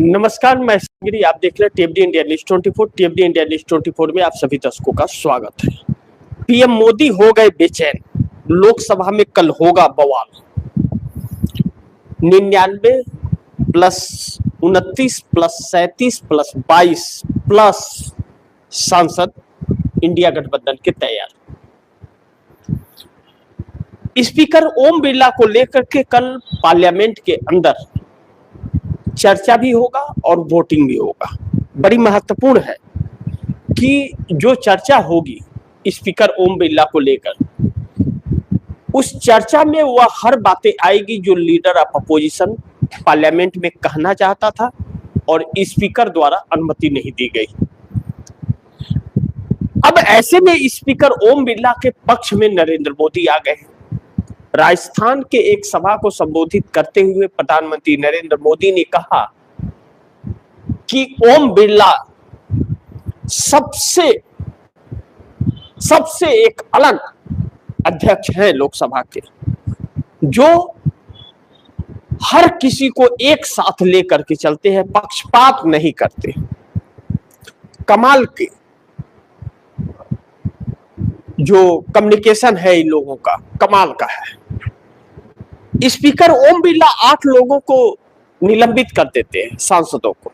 नमस्कार, मैं गिरी। आप देख रहे हैं टीएफडी इंडिया न्यूज 24। टीएफडी इंडिया न्यूज 24 में आप सभी दर्शकों का स्वागत है। पीएम मोदी हो गए बेचैन, लोकसभा में कल होगा बवाल। 99 प्लस 29 प्लस 37 प्लस 22 प्लस सांसद इंडिया गठबंधन के तैयार। स्पीकर ओम बिरला को लेकर के कल पार्लियामेंट के अंदर चर्चा भी होगा और वोटिंग भी होगा। बड़ी महत्वपूर्ण है कि जो चर्चा होगी स्पीकर ओम बिरला को लेकर, उस चर्चा में वह हर बातें आएगी जो लीडर ऑफ अपोजिशन पार्लियामेंट में कहना चाहता था और स्पीकर द्वारा अनुमति नहीं दी गई। अब ऐसे में स्पीकर ओम बिरला के पक्ष में नरेंद्र मोदी आ गए हैं। राजस्थान के एक सभा को संबोधित करते हुए प्रधानमंत्री नरेंद्र मोदी ने कहा कि ओम बिरला सबसे एक अलग अध्यक्ष हैं लोकसभा के, जो हर किसी को एक साथ लेकर के चलते हैं, पक्षपात नहीं करते। कमाल के जो कम्युनिकेशन है इन लोगों का, कमाल का है। स्पीकर ओम बिरला 8 लोगों को निलंबित कर देते हैं, सांसदों को।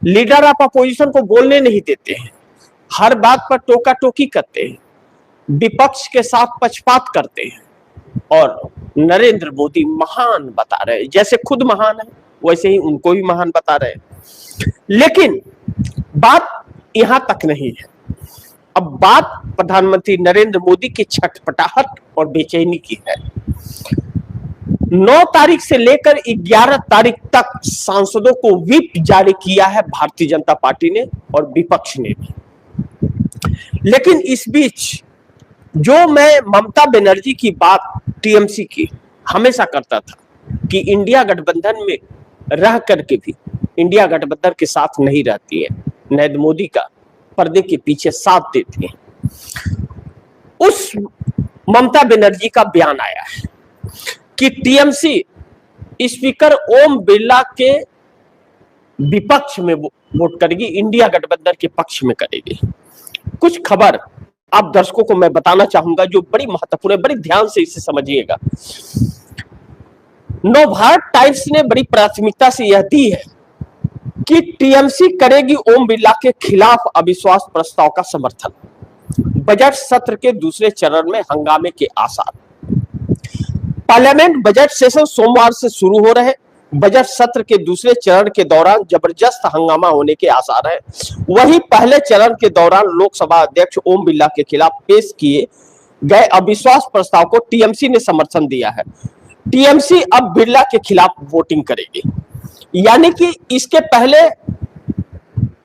लीडर ऑफ अपोजिशन को बोलने नहीं देते हैं, हर बात पर टोका टोकी करते हैं, विपक्ष के साथ पक्षपात करते हैं और नरेंद्र मोदी महान बता रहे हैं। जैसे खुद महान है वैसे ही उनको भी महान बता रहे हैं। लेकिन बात यहां तक नहीं है। अब बात प्रधानमंत्री नरेंद्र मोदी की छटपटाहट और बेचैनी की है। 9 तारीख से लेकर 11 तारीख तक सांसदों को व्हिप जारी किया है भारतीय जनता पार्टी ने और विपक्ष ने भी। लेकिन इस बीच जो मैं ममता बनर्जी की बात टीएमसी की हमेशा करता था कि इंडिया गठबंधन में रह करके भी इंडिया गठबंधन के साथ नहीं रहती है, नरेंद्र मोदी का पर्दे के पीछे साथ देती है। उस ममता बनर्जी का बयान आया है कि टीएमसी स्पीकर ओम बिरला के विपक्ष में वोट करेगी, इंडिया गठबंधन के पक्ष में करेगी। कुछ खबर आप दर्शकों को मैं बताना चाहूंगा जो बड़ी महत्वपूर्ण है, बड़ी ध्यान से इसे समझिएगा। नवभारत टाइम्स ने बड़ी प्राथमिकता से यह दी है कि टीएमसी करेगी ओम बिरला के खिलाफ अविश्वास प्रस्ताव का समर्थन। बजट सत्र के दूसरे चरण में हंगामे के आसार। पार्लियामेंट बजट सेशन सोमवार से शुरू हो रहे। बजट सत्र के दूसरे चरण के दौरान जबरदस्त हंगामा होने के आसार है। वहीं पहले चरण के दौरान लोकसभा अध्यक्ष ओम बिरला के खिलाफ पेश किए गए अविश्वास प्रस्ताव को टीएमसी ने समर्थन दिया है। टीएमसी अब बिरला के खिलाफ वोटिंग करेगी, यानी कि इसके पहले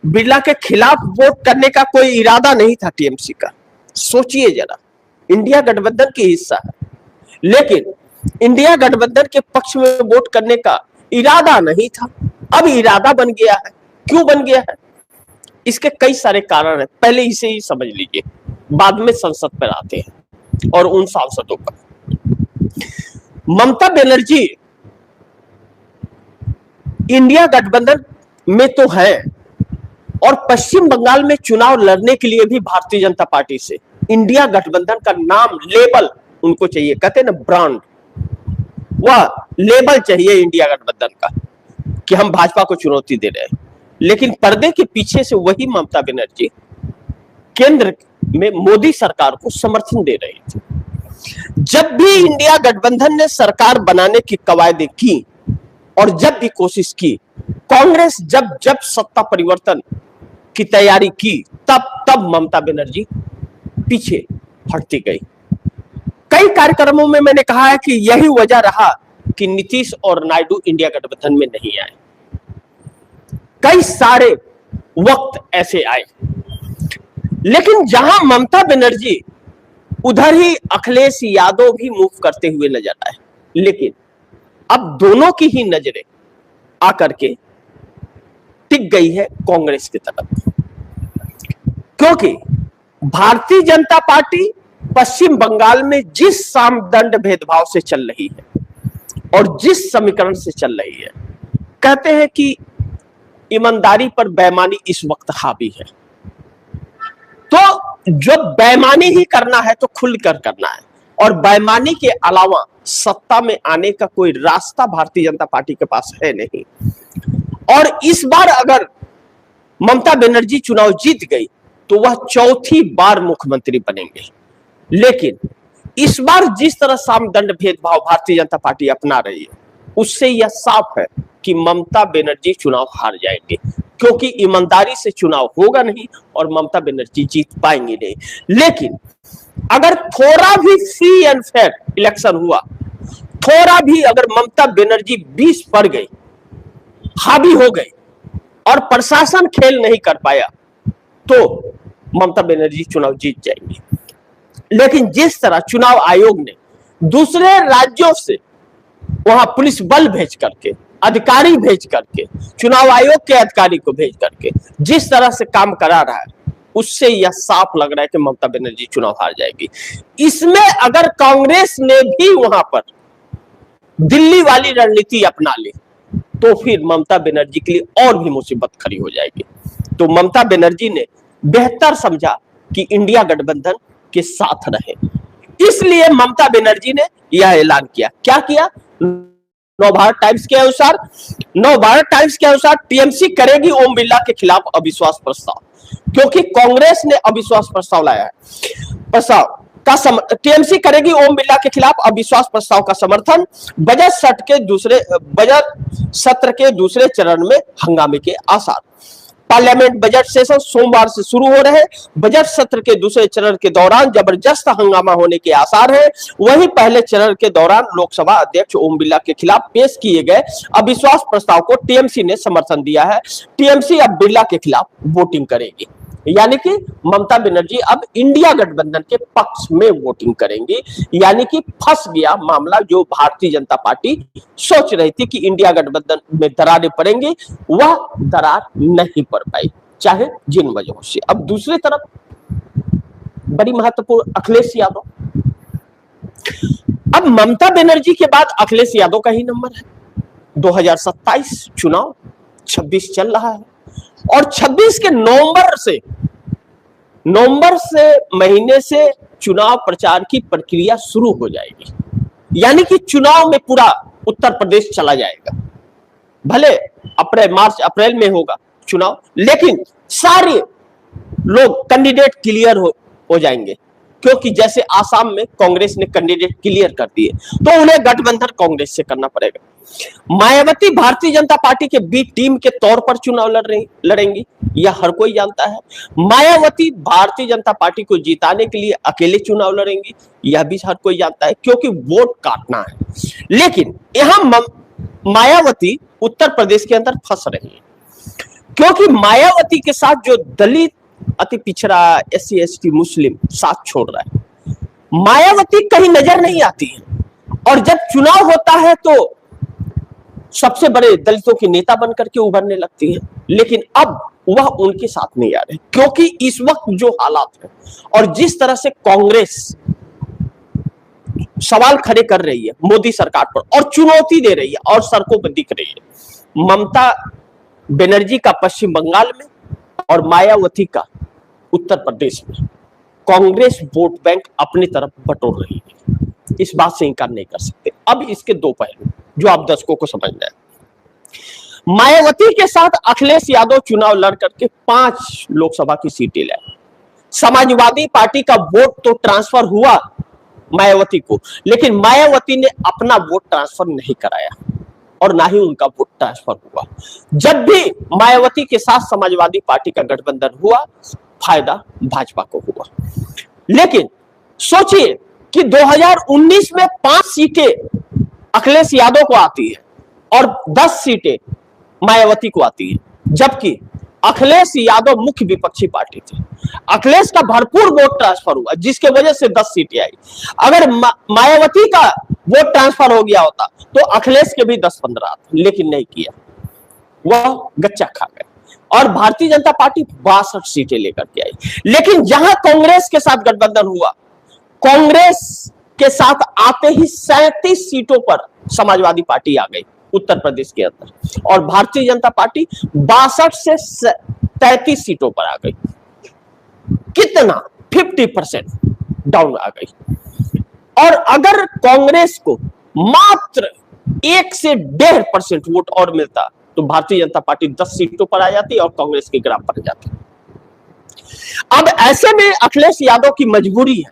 बिरला के खिलाफ वोट करने का कोई इरादा नहीं था टीएमसी का। सोचिए जरा, इंडिया गठबंधन की हिस्सा है लेकिन इंडिया गठबंधन के पक्ष में वोट करने का इरादा नहीं था, अब इरादा बन गया है। क्यों बन गया है? इसके कई सारे कारण हैं, पहले इसे ही समझ लीजिए, बाद में संसद पर आते हैं और उन सांसदों पर। ममता बनर्जी इंडिया गठबंधन में तो है और पश्चिम बंगाल में चुनाव लड़ने के लिए भी भारतीय जनता पार्टी से इंडिया गठबंधन का नाम, लेबल उनको चाहिए, कहते हैं ना ब्रांड, वह लेबल चाहिए इंडिया गठबंधन का कि हम भाजपा को चुनौती दे रहे हैं। लेकिन पर्दे के पीछे से वही ममता बनर्जी केंद्र में मोदी सरकार को समर्थन दे रही थी। जब भी इंडिया गठबंधन ने सरकार बनाने की कवायदें की और जब भी कोशिश की, कांग्रेस जब सत्ता परिवर्तन की तैयारी की, तब ममता बनर्जी पीछे हटती गई। कई कार्यक्रमों में मैंने कहा है कि यही वजह रहा कि नीतीश और नायडू इंडिया गठबंधन में नहीं आए। कई सारे वक्त ऐसे आए, लेकिन जहां ममता बनर्जी उधर ही अखिलेश यादव भी मूव करते हुए नजर आए। लेकिन अब दोनों की ही नजरें आकर के टिक गई है कांग्रेस की तरफ, क्योंकि भारतीय जनता पार्टी पश्चिम बंगाल में जिस सामदंड भेदभाव से चल रही है और जिस समीकरण से चल रही है, कहते हैं कि ईमानदारी पर बेईमानी इस वक्त हावी है। तो जो बेईमानी ही करना है तो खुलकर करना है, और बेईमानी के अलावा सत्ता में आने का कोई रास्ता भारतीय जनता पार्टी के पास है नहीं। और इस बार अगर ममता बनर्जी चुनाव जीत गई तो वह चौथी बार मुख्यमंत्री बनेंगे। लेकिन इस बार जिस तरह सामदंड भेदभाव भारतीय जनता पार्टी अपना रही है, उससे यह साफ है कि ममता बनर्जी चुनाव हार जाएंगे, क्योंकि ईमानदारी से चुनाव होगा नहीं और ममता बनर्जी जीत पाएंगे नहीं। लेकिन अगर थोड़ा भी फ्री एंड फेयर इलेक्शन हुआ, थोड़ा भी अगर ममता बनर्जी 20 पर गई, हावी हो गई और प्रशासन खेल नहीं कर पाया, तो ममता बनर्जी चुनाव जीत जाएंगी। लेकिन जिस तरह चुनाव आयोग ने दूसरे राज्यों से वहां पुलिस बल भेज करके, अधिकारी भेज करके, चुनाव आयोग के अधिकारी को भेज करके जिस तरह से काम करा रहा है, उससे यह साफ लग रहा है कि ममता बनर्जी चुनाव हार जाएगी। इसमें अगर कांग्रेस ने भी वहां पर दिल्ली वाली रणनीति अपना ली तो फिर ममता बनर्जी के लिए और भी मुसीबत खड़ी हो जाएगी। तो ममता बनर्जी ने बेहतर समझा कि इंडिया गठबंधन के साथ रहे, इसलिए ममता बनर्जी ने यह ऐलान किया। क्या किया? नवभारत टाइम्स के अनुसार टीएमसी करेगी ओम बिरला के खिलाफ अविश्वास प्रस्ताव, क्योंकि कांग्रेस ने अविश्वास प्रस्ताव लाया है। टीएमसी करेगी ओम बिरला के खिलाफ अविश्वास प्रस्ताव का समर्थन। बजट सत्र के दूसरे चरण में हंगामे के आसार। पार्लियामेंट बजट सेशन सोमवार से शुरू हो रहे। बजट सत्र के दूसरे चरण के दौरान जबरदस्त हंगामा होने के आसार है। वहीं पहले चरण के दौरान लोकसभा अध्यक्ष ओम बिरला के खिलाफ पेश किए गए अविश्वास प्रस्ताव को टीएमसी ने समर्थन दिया है। टीएमसी अब बिरला के खिलाफ वोटिंग करेगी, यानी कि ममता बनर्जी अब इंडिया गठबंधन के पक्ष में वोटिंग करेंगी। यानी कि फंस गया मामला जो भारतीय जनता पार्टी सोच रही थी कि इंडिया गठबंधन में दरारें पड़ेंगी, वह दरार नहीं पड़ पाई, चाहे जिन वजहों से। अब दूसरी तरफ बड़ी महत्वपूर्ण अखिलेश यादव। अब ममता बनर्जी के बाद अखिलेश यादव का ही नंबर है। 2027 चुनाव 26 चल रहा है और 26 के नवंबर से महीने से चुनाव प्रचार की प्रक्रिया शुरू हो जाएगी। यानी कि चुनाव में पूरा उत्तर प्रदेश चला जाएगा। भले मार्च अप्रैल में होगा चुनाव, लेकिन सारे लोग कैंडिडेट क्लियर हो जाएंगे, क्योंकि जैसे आसाम में कांग्रेस ने कैंडिडेट क्लियर कर दिए तो उन्हें गठबंधन कांग्रेस से करना पड़ेगा। मायावती भारतीय जनता पार्टी के बी टीम के तौर पर चुनाव लड़ेंगी, यह हर कोई जानता है। मायावती भारतीय जनता पार्टी को जिताने के लिए अकेले चुनाव लड़ेंगी, यह भी हर कोई जानता है, क्योंकि वोट काटना है। लेकिन यहां मायावती उत्तर प्रदेश के अंदर फंस रही है, क्योंकि मायावती के साथ जो दलित, अति पिछड़ा, SC ST मुस्लिम साथ छोड़ रहा है, मायावती कहीं नजर नहीं आती है। और जब चुनाव होता है तो सबसे बड़े दलितों की नेता बनकर के उभरने लगती है। लेकिन अब वह उनके साथ नहीं आ रहे, क्योंकि इस वक्त जो हालात है और जिस तरह से कांग्रेस सवाल खड़े कर रही है मोदी सरकार पर और चुनौती दे रही है और सड़कों पर दिख रही है, ममता बनर्जी का पश्चिम बंगाल में और मायावती का उत्तर प्रदेश में कांग्रेस वोट बैंक अपनी तरफ बटोर रही है, इस बात से इनकार नहीं कर सकते। अब इसके दो पहलू जो आप दर्शकों को समझना है। मायावती के साथ अखिलेश यादव चुनाव लड़ करके 5 लोकसभा की सीटें लाए। समाजवादी पार्टी का वोट तो ट्रांसफर हुआ मायावती को, लेकिन मायावती ने अपना वोट ट्रांसफर नहीं कराया और ना ही उनका वोट ट्रांसफर हुआ। जब भी मायावती के साथ समाजवादी पार्टी का गठबंधन हुआ, फायदा भाजपा को हुआ। लेकिन सोचिए कि 2019 में 5 सीटें अखिलेश यादव को आती है और 10 सीटें मायावती को आती है, जबकि अखिलेश यादव मुख्य विपक्षी पार्टी थे। अखिलेश का भरपूर वोट ट्रांसफर हुआ, जिसके वजह से 10 सीटें आई। अगर मायावती का वोट ट्रांसफर हो गया होता तो अखिलेश के भी 10-15 आते, लेकिन नहीं किया, वह गच्चा खा गए और भारतीय जनता पार्टी 62 सीटें लेकर के आई। लेकिन जहां कांग्रेस के साथ गठबंधन हुआ, कांग्रेस के साथ आते ही 37 सीटों पर समाजवादी पार्टी आ गई उत्तर प्रदेश के अंदर, और भारतीय जनता पार्टी 62 से 33 सीटों पर आ गई। कितना? 50% डाउन आ गई। और अगर कांग्रेस को मात्र 1 से 1.5% वोट और मिलता तो भारतीय जनता पार्टी 10 सीटों पर आ जाती और कांग्रेस के ग्राफ पर जाती। अब ऐसे में अखिलेश यादव की मजबूरी है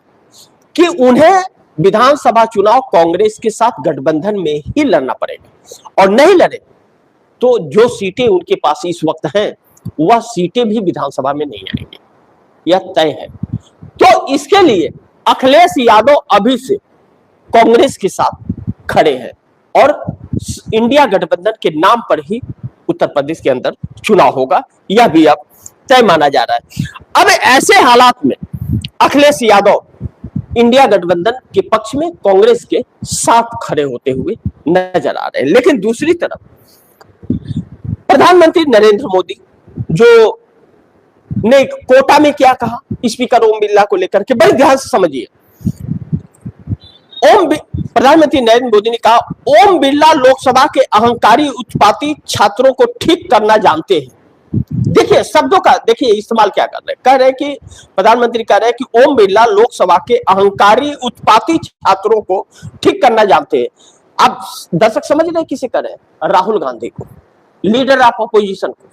कि उन्हें विधानसभा चुनाव कांग्रेस के साथ गठबंधन में ही लड़ना पड़ेगा, और नहीं लड़े तो जो सीटें उनके पास इस वक्त हैं वह सीटें भी विधानसभा में नहीं आएंगी, यह तय है। तो इसके लिए अखिलेश यादव अभी से कांग्रेस के साथ खड़े हैं और इंडिया गठबंधन के नाम पर ही उत्तर प्रदेश के अंदर चुनाव होगा, यह भी अब तय माना जा रहा है। अब ऐसे हालात में अखिलेश यादव इंडिया गठबंधन के पक्ष में कांग्रेस के साथ खड़े होते हुए नजर आ रहे हैं। लेकिन दूसरी तरफ प्रधानमंत्री नरेंद्र मोदी जो ने कोटा में क्या कहा स्पीकर ओम बिरला को लेकर के, बड़े ध्यान से समझिए। प्रधानमंत्री नरेंद्र मोदी ने कहा, ओम बिरला लोकसभा के अहंकारी उत्पाती छात्रों को ठीक करना जानते हैं। देखिए शब्दों का देखिए इस्तेमाल क्या कर रहे हैं। कह रहे हैं कि प्रधानमंत्री कह रहे हैं कि ओम बिरला लोकसभा के अहंकारी उत्पाती छात्रों को ठीक करना जानते हैं। आप दर्शक समझ रहे हैं किसे कह रहे हैं? राहुल गांधी को, लीडर ऑफ अपोजिशन को।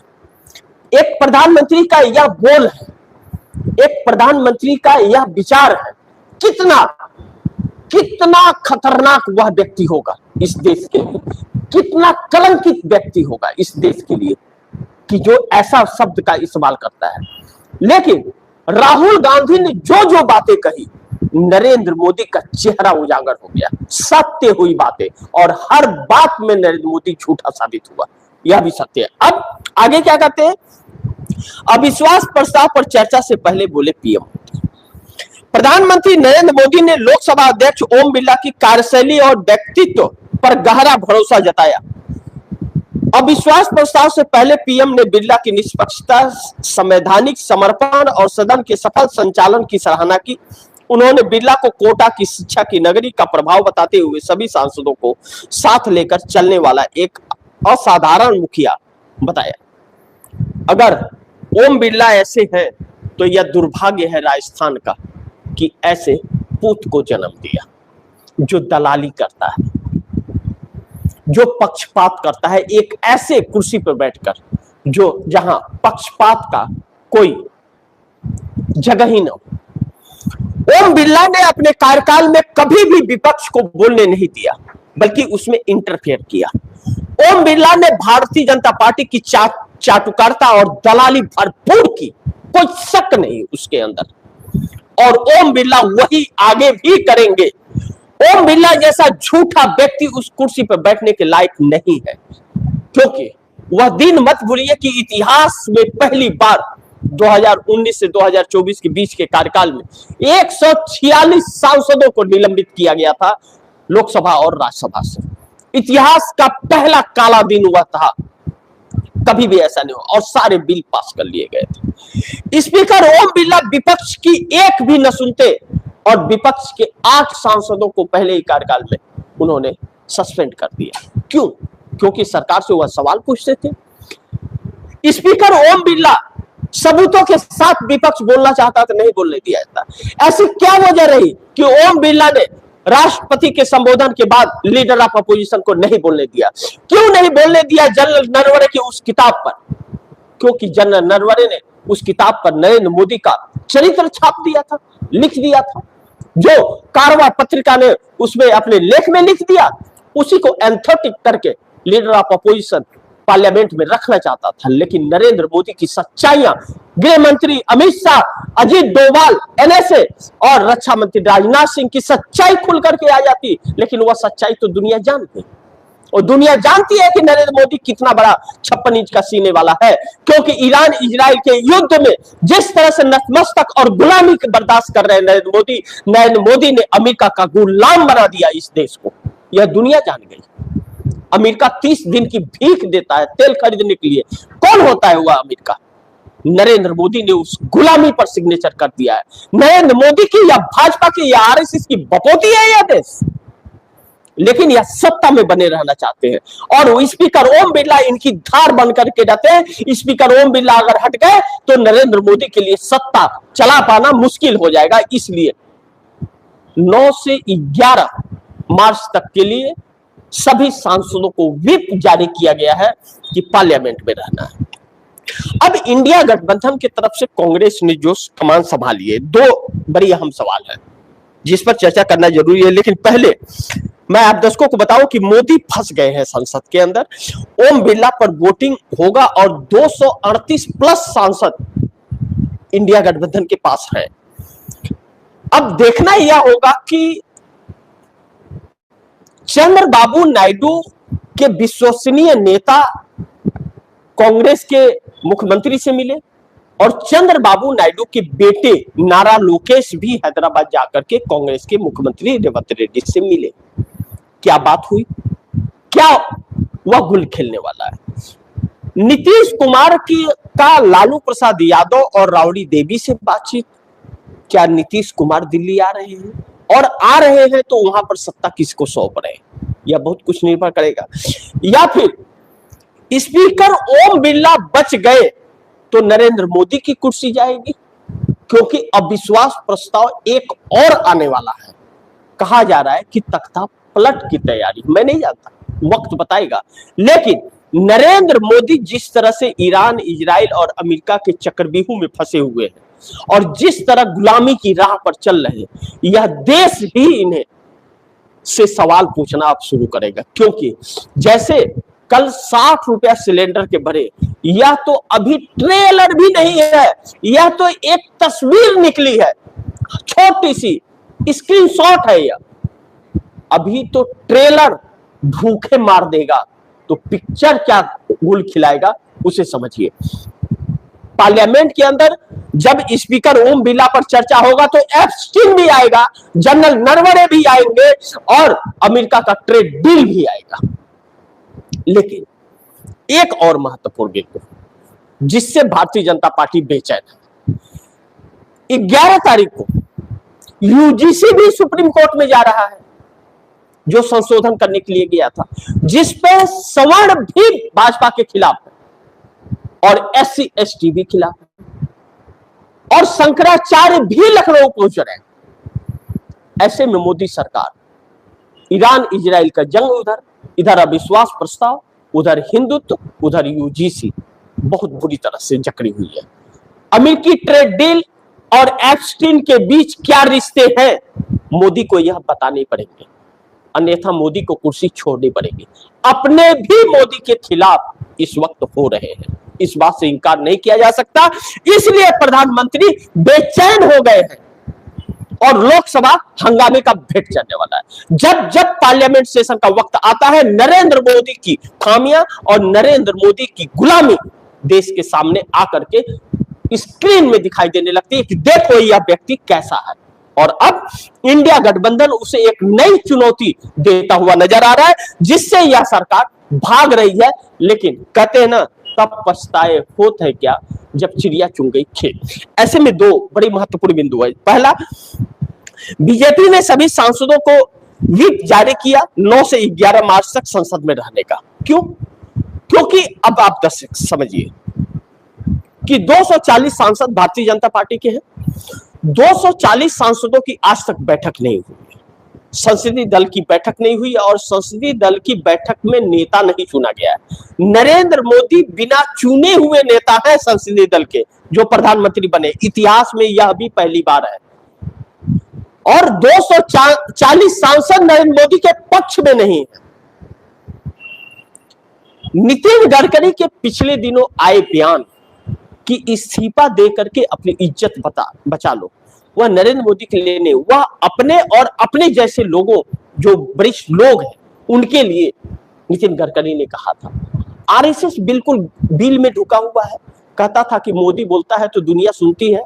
एक प्रधानमंत्री का यह बोल है, एक प्रधानमंत्री का यह विचार है, कितना कितना खतरनाक वह व्यक्ति होगा इस देश के लिए, कितना कलंकित व्यक्ति होगा इस देश के लिए कि जो ऐसा शब्द का इस्तेमाल करता है। लेकिन राहुल गांधी ने जो जो बातें कही, नरेंद्र मोदी का चेहरा उजागर हो गया, सत्य हुई बातें, और हर बात में नरेंद्र मोदी झूठा साबित हुआ, यह भी सत्य है। अब आगे क्या कहते हैं? अविश्वास प्रस्ताव पर चर्चा से पहले बोले पीएम मोदी। प्रधानमंत्री नरेंद्र मोदी ने लोकसभा अध्यक्ष ओम बिरला की कार्यशैली और व्यक्तित्व पर गहरा भरोसा जताया। अविश्वास प्रस्ताव से पहले पीएम ने बिरला की निष्पक्षता, संवैधानिक समर्पण और सदन के सफल संचालन की सराहना की। उन्होंने बिरला को कोटा की शिक्षा की नगरी का प्रभाव बताते हुए सभी सांसदों को साथ लेकर चलने वाला एक असाधारण मुखिया बताया। अगर ओम बिरला ऐसे हैं तो यह दुर्भाग्य है राजस्थान का कि ऐसे पूत को जन्म दिया, जो दलाली करता है, जो पक्षपात करता है, एक ऐसे कुर्सी पर बैठकर जो जहां पक्षपात का कोई जगह ही न हो। ओम बिरला ने अपने कार्यकाल में कभी भी विपक्ष को बोलने नहीं दिया, बल्कि उसमें इंटरफेयर किया। ओम बिरला ने भारतीय जनता पार्टी की चाटुकारिता और दलाली भरपूर की, कोई शक नहीं उसके अंदर, और ओम बिरला वही आगे भी करेंगे। ओम बिरला जैसा झूठा व्यक्ति उस कुर्सी पर बैठने के लायक नहीं है, क्योंकि वह दिन मत भूलिए कि इतिहास में पहली बार 2019 से 2024 के बीच के कार्यकाल में 146 सांसदों को निलंबित किया गया था लोकसभा और राज्यसभा से। इतिहास का पहला काला दिन हुआ था, कभी भी ऐसा नहीं हुआ, और सारे बिल पास कर लिए गए थे। स्पीकर ओम बिरला विपक्ष की एक भी न सुनते और विपक्ष के 8 सांसदों को पहले ही कार्यकाल में उन्होंने सस्पेंड कर दिया। क्यों? क्योंकि सरकार से वह सवाल पूछते थे। स्पीकर ओम बिरला सबूतों के साथ विपक्ष बोलना चाहता तो नहीं बोलने दिया जाता। ऐसी क्या वजह रही कि ओम बिरला ने राष्ट्रपति के संबोधन के बाद लीडर ऑफ अपोजिशन को नहीं बोलने दिया? क्यों नहीं बोलने दिया जनरल नरवणे की उस किताब पर? क्योंकि जनरल नरवणे ने उस किताब पर नरेंद्र मोदी का चरित्र छाप दिया था, लिख दिया था। जो कारवां पत्रिका ने उसमें अपने लेख में लिख दिया, उसी को एंथेटिक करके लीडर ऑफ अपोजिशन पार्लियामेंट में रखना चाहता था। लेकिन नरेंद्र मोदी की सच्चाइयां गृह मंत्री अमित शाह, अजीत डोभाल, एनएसए और रक्षा मंत्री राजनाथ सिंह की सच्चाई खुल करके आ जाती, लेकिन वह सच्चाई तो दुनिया जानती, और दुनिया जानती है कि नरेंद्र मोदी कितना बड़ा 56 इंच का सीने वाला है। क्योंकि ईरान इजराइल के युद्ध में जिस तरह से नतमस्तक और गुलामी बर्दाश्त कर रहे हैं नरेंद्र मोदी ने अमेरिका का गुलाम बना दिया इस देश को, यह दुनिया जान गई। अमेरिका 30 दिन की भीख देता है तेल खरीदने के लिए। कौन होता है वह अमेरिका? नरेंद्र मोदी ने उस गुलामी पर सिग्नेचर कर दिया है। नरेंद्र मोदी की या भाजपा की या आरएसएस की बपोती है यह देश? लेकिन यह सत्ता में बने रहना चाहते हैं। और स्पीकर ओम बिरला इनकी धार बन करके रहते हैं। स्पीकर ओम बिरला अगर हट गए तो नरेंद्र मोदी के लिए सत्ता चला पाना मुश्किल हो जाएगा। इसलिए 9 से 11 मार्च तक के लिए सभी सांसदों को व्हिप जारी किया गया है कि पार्लियामेंट में रहना है। अब इंडिया गठबंधन की तरफ से कांग्रेस ने जो कमान संभाली है, दो बड़ी अहम सवाल है जिस पर चर्चा करना जरूरी है। लेकिन पहले मैं आप दर्शकों को बताऊं कि मोदी फंस गए हैं संसद के अंदर। ओम बिरला पर वोटिंग होगा और 238 प्लस सांसद इंडिया गठबंधन के पास है। अब देखना यह होगा कि चंद्रबाबू नायडू के विश्वसनीय नेता कांग्रेस के मुख्यमंत्री से मिले और चंद्रबाबू नायडू के बेटे नारा लोकेश भी हैदराबाद जाकर के कांग्रेस के मुख्यमंत्री रेवंत रेड्डी से मिले। क्या बात हुई? क्या वह गुल खेलने वाला है? नीतीश कुमार की का लालू प्रसाद यादव और राबड़ी देवी से बातचीत। क्या नीतीश कुमार दिल्ली आ रहे हैं? और आ रहे हैं तो वहां पर सत्ता किसको सौंप रहे हैं? यह बहुत कुछ निर्भर करेगा। या फिर स्पीकर ओम बिरला बच गए तो नरेंद्र मोदी की कुर्सी जाएगी, क्योंकि अविश्वास प्रस्ताव एक और आने वाला है। कहा जा रहा है कि तख्ता पलट की तैयारी, मैं नहीं जानता, वक्त बताएगा। लेकिन नरेंद्र मोदी जिस तरह से ईरान, इजराइल और अमेरिका के चक्रव्यूह में फंसे हुए हैं और जिस तरह गुलामी की राह पर चल रहे हैं, यह देश ही इन्हें से सवाल पूछना अब शुरू करेगा। क्योंकि जैसे कल 60 रुपया सिलेंडर के भरे, यह तो अभी ट्रेलर भी नहीं है, यह तो एक तस्वीर निकली है, छोटी सी स्क्रीनशॉट है। यह अभी तो ट्रेलर भूखे मार देगा तो पिक्चर क्या गुल खिलाएगा उसे समझिए। पार्लियामेंट के अंदर जब स्पीकर ओम बिरला पर चर्चा होगा तो एप्स्टीन भी आएगा, जनरल नरवणे भी आएंगे और अमेरिका का ट्रेड डील भी आएगा। लेकिन एक और महत्वपूर्ण बिंदु जिससे भारतीय जनता पार्टी बेचैन है, 11 तारीख को यूजीसी भी सुप्रीम कोर्ट में जा रहा है, जो संशोधन करने के लिए गया था, जिसपे सवर्ण भी भाजपा के खिलाफ है और SC ST भी खिलाफ है और शंकराचार्य भी लखनऊ पहुंच रहे हैं। ऐसे में मोदी सरकार ईरान इजराइल का जंग, इधर अविश्वास प्रस्ताव, उधर हिंदुत्व, उधर यूजीसी, बहुत बुरी तरह से जकड़ी हुई है। अमेरिकी ट्रेड डील और एप्स्टीन के बीच क्या रिश्ते हैं, मोदी को यह बताने पड़ेंगे, अन्यथा मोदी को कुर्सी छोड़नी पड़ेगी। अपने भी मोदी के खिलाफ इस वक्त हो रहे हैं, इस बात से इंकार नहीं किया जा सकता। इसलिए प्रधानमंत्री बेचैन हो गए हैं और लोकसभा हंगामे का भेंट चढ़ने वाला है। जब जब पार्लियामेंट सेशन का वक्त आता है, नरेंद्र मोदी की खामियां और नरेंद्र मोदी की गुलामी देश के सामने आकर के स्क्रीन में दिखाई देने लगती है कि देखो यह व्यक्ति कैसा है। और अब इंडिया गठबंधन उसे एक नई चुनौती देता हुआ नजर आ रहा है, जिससे यह सरकार भाग रही है। लेकिन कहते हैं ना, तब पछताए होत है क्या जब चिड़िया चुन गई खेत। ऐसे में दो बड़ी महत्वपूर्ण बिंदु है। पहला, बीजेपी ने सभी सांसदों को व्हिप जारी किया 9 से 11 मार्च तक संसद में रहने का। क्यों? क्योंकि अब आप दर्शक समझिए कि 240 सांसद भारतीय जनता पार्टी के हैं। 240 सांसदों की आज तक बैठक नहीं हुई, संसदीय दल की बैठक नहीं हुई और संसदीय दल की बैठक में नेता नहीं चुना गया है। नरेंद्र मोदी बिना चुने हुए नेता है संसदीय दल के जो प्रधानमंत्री बने, इतिहास में यह भी पहली बार है। और 240 सांसद नरेंद्र मोदी के पक्ष में नहीं है। नितिन गडकरी के पिछले दिनों आए बयान कि इस्तीफा दे करके अपनी इज्जत बचा लो, वह नरेंद्र मोदी के लिए नहीं, वह अपने और अपने जैसे लोगों, जो वरिष्ठ लोग हैं, उनके लिए नितिन गडकरी ने कहा था। आरएसएस बिल्कुल बिल में ढुका हुआ है, कहता था कि मोदी बोलता है तो दुनिया सुनती है।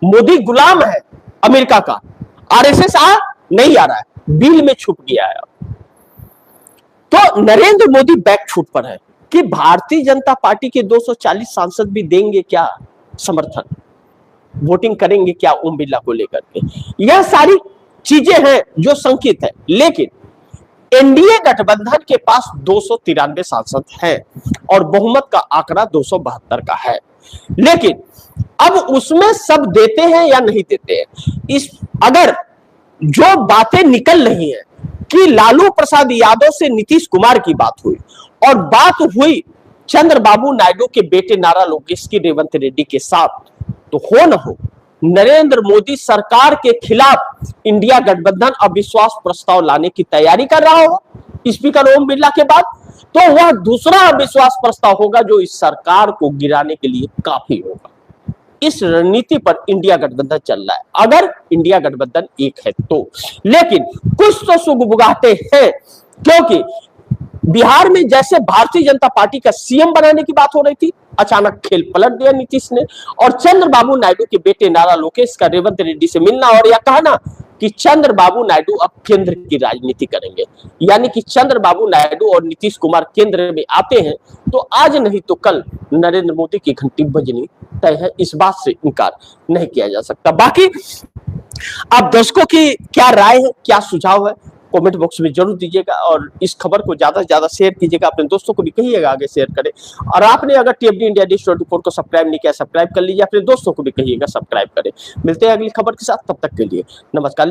मोदी गुलाम है अमेरिका का, आरएसएस नहीं आ रहा है, बिल में छुप गया है। तो नरेंद्र मोदी बैकफुट पर है कि भारतीय जनता पार्टी के 240 सांसद भी देंगे क्या समर्थन, वोटिंग करेंगे क्या ओम बिरला को लेकर के। यह सारी चीजें हैं जो संकित है, लेकिन एनडीए गठबंधन के पास 293 सांसद हैं और बहुमत का आंकड़ा 272 का है। लेकिन अब उसमें सब देते हैं या नहीं देते हैं, इस अगर जो बातें निकल रही हैं कि लालू प्रसाद यादव से नीतीश कुमार की बात हुई और बात हुई चंद्रबाबू नायडू के बेटे नारा लोकेश की रेवंत रेड्डी के साथ, तो हो न हो नरेंद्र मोदी सरकार के खिलाफ इंडिया गठबंधन अविश्वास प्रस्ताव लाने की तैयारी कर रहा हो स्पीकर ओम बिरला के बाद, तो वह दूसरा अविश्वास प्रस्ताव होगा जो इस सरकार को गिराने के लिए काफी होगा। इस रणनीति पर इंडिया गठबंधन चल रहा है, अगर इंडिया गठबंधन एक है तो। लेकिन कुछ तो सुगबुगाहटे हैं, क्योंकि बिहार में जैसे भारतीय जनता पार्टी का सीएम बनाने की बात हो रही थी, अचानक खेल पलट दिया नीतीश ने, और चंद्रबाबू नायडू के बेटे नारा लोकेश का रेवंत रेड्डी से मिलना और यह कहना कि चंद्रबाबू नायडू अब केंद्र की राजनीति करेंगे, यानी कि चंद्रबाबू नायडू और नीतीश कुमार केंद्र में आते हैं तो आज नहीं तो कल नरेंद्र मोदी की घंटी बजनी तय है। इस बात से इनकार नहीं किया जा सकता। बाकी आप दर्शकों की क्या राय है, क्या सुझाव है, कमेंट बॉक्स में जरूर दीजिएगा और इस खबर को ज्यादा से ज्यादा शेयर कीजिएगा, अपने दोस्तों को भी कहिएगा आगे शेयर करें। और आपने अगर टीएफडी इंडिया डिश 24 को सब्सक्राइब नहीं किया, सब्सक्राइब कर लीजिए, अपने दोस्तों को भी कहिएगा सब्सक्राइब करें। मिलते हैं अगली खबर के साथ, तब तक के लिए नमस्कार।